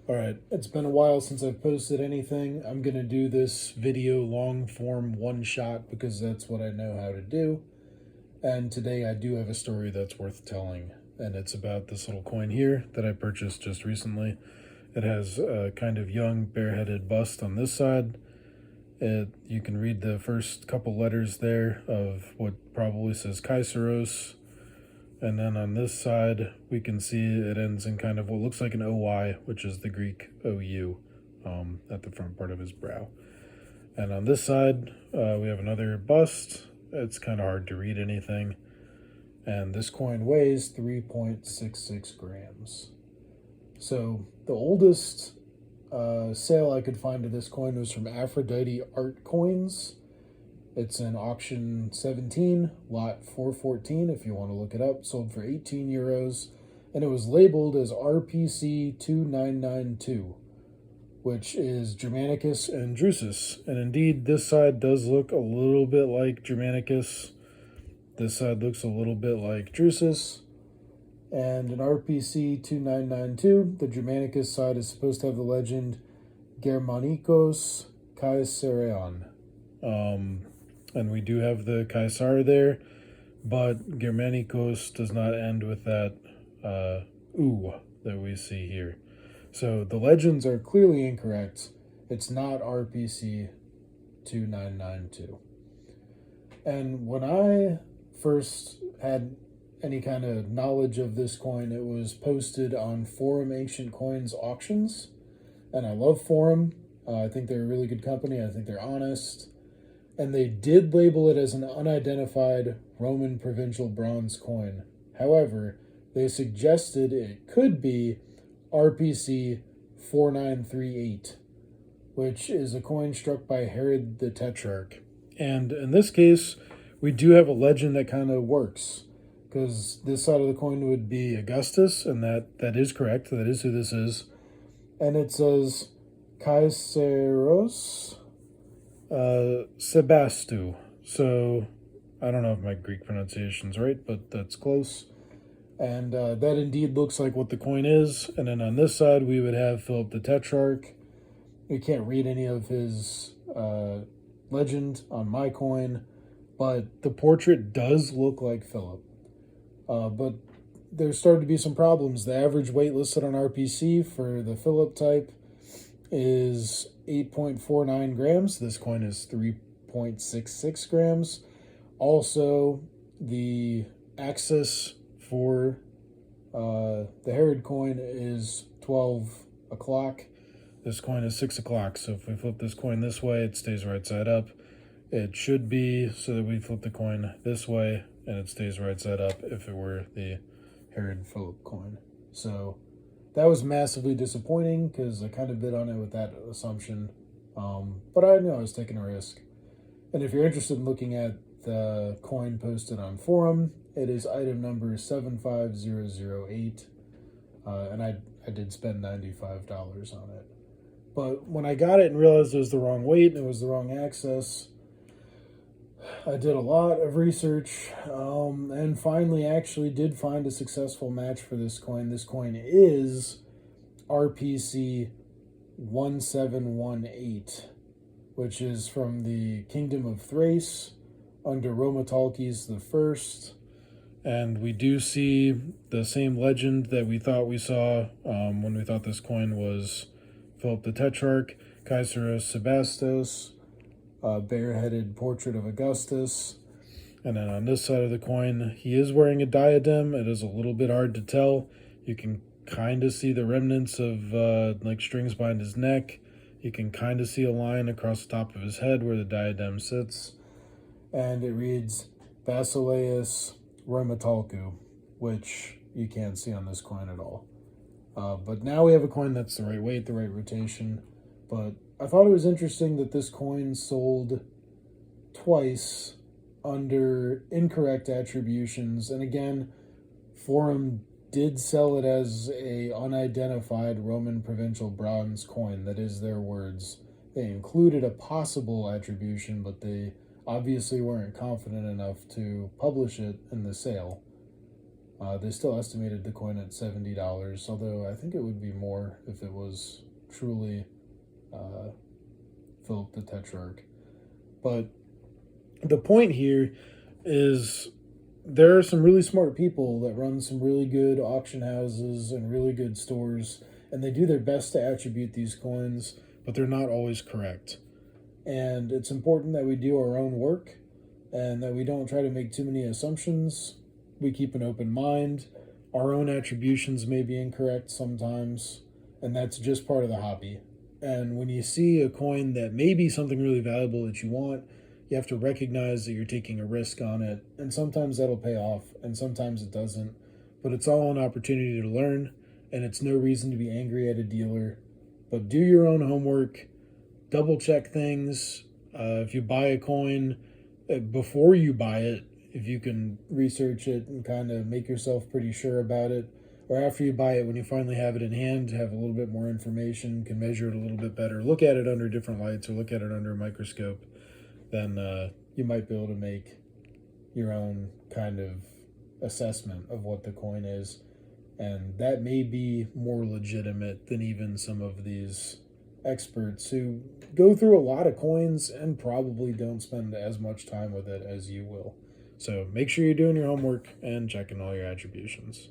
Alright, it's been a while since I've posted anything. I'm gonna do this video long form one shot because that's what I know how to do. And today I do have a story that's worth telling. And it's about this little coin here that I purchased just recently. It has a kind of young bareheaded bust on this side. You can read the first couple letters there of what probably says Kaiseros. And then on this side, we can see it ends in kind of what looks like an OY, which is the Greek OU, at the front part of his brow. And on this side, we have another bust. It's kind of hard to read anything. And this coin weighs 3.66 grams. So the oldest sale I could find of this coin was from Aphrodite Art Coins. It's in auction 17, lot 414, if you want to look it up. Sold for 18 euros. And it was labeled as RPC 2992, which is Germanicus and Drusus. And indeed, this side does look a little bit like Germanicus. This side looks a little bit like Drusus. And in RPC 2992, the Germanicus side is supposed to have the legend Germanicos Caesareon. And we do have the Caesar there, but Germanicos does not end with that oo that we see here. So the legends are clearly incorrect. It's not RPC 2992. And when I first had any kind of knowledge of this coin, it was posted on Forum Ancient Coins auctions. And I love Forum. I think they're a really good company. I think they're honest. And they did label it as an unidentified Roman provincial bronze coin. However, they suggested it could be RPC 4938, which is a coin struck by Herod the Tetrarch. And in this case, we do have a legend that kind of works, because this side of the coin would be Augustus, and that is correct. That is who this is. And it says Kaiseros Sebastu. So I don't know if my Greek pronunciation's right, but that's close. And that indeed looks like what the coin is. And then on this side, we would have Philip the Tetrarch. You can't read any of his legend on my coin, but the portrait does look like Philip. But there started to be some problems. The average weight listed on RPC for the Philip type is 8.49 grams. This coin is 3.66 grams. Also, the axis for the Herod coin is 12 o'clock. This coin is 6 o'clock. So if we flip this coin this way, it stays right side up. It should be so that we flip the coin this way and it stays right side up if it were the Herod Philip coin. So that was massively disappointing because I kind of bid on it with that assumption. But I knew I was taking a risk. And if you're interested in looking at the coin posted on Forum, it is item number 75008. And I did spend $95 on it. But when I got it and realized it was the wrong weight and it was the wrong access, I did a lot of research and finally actually did find a successful match for this coin. This coin is RPC 1718, which is from the Kingdom of Thrace under Romatalkes I. And we do see the same legend that we thought we saw when we thought this coin was Philip the Tetrarch, Kaiseros Sebastos, bareheaded portrait of Augustus. And then on this side of the coin, he is wearing a diadem. It is a little bit hard to tell. You can kind of see the remnants of like strings behind his neck. You can kind of see a line across the top of his head where the diadem sits. And it reads Basileus Romatalku, which you can't see on this coin at all. But now we have a coin that's the right weight, the right rotation. But I thought it was interesting that this coin sold twice under incorrect attributions. And again, Forum did sell it as a unidentified Roman provincial bronze coin. That is their words. They included a possible attribution, but they obviously weren't confident enough to publish it in the sale. They still estimated the coin at $70, although I think it would be more if it was truly uh, Philip the Tetrarch. But the point here is there are some really smart people that run some really good auction houses and really good stores, and they do their best to attribute these coins, but they're not always correct. And it's important that we do our own work and that we don't try to make too many assumptions. We keep an open mind. Our own attributions may be incorrect sometimes, and that's just part of the hobby. And when you see a coin that may be something really valuable that you want, you have to recognize that you're taking a risk on it. And sometimes that'll pay off, and sometimes it doesn't. But it's all an opportunity to learn, and it's no reason to be angry at a dealer. But do your own homework, double check things. If you buy a coin, before you buy it, if you can research it and kind of make yourself pretty sure about it, or after you buy it, when you finally have it in hand, have a little bit more information, can measure it a little bit better, look at it under different lights or look at it under a microscope, then you might be able to make your own kind of assessment of what the coin is. And that may be more legitimate than even some of these experts who go through a lot of coins and probably don't spend as much time with it as you will. So make sure you're doing your homework and checking all your attributions.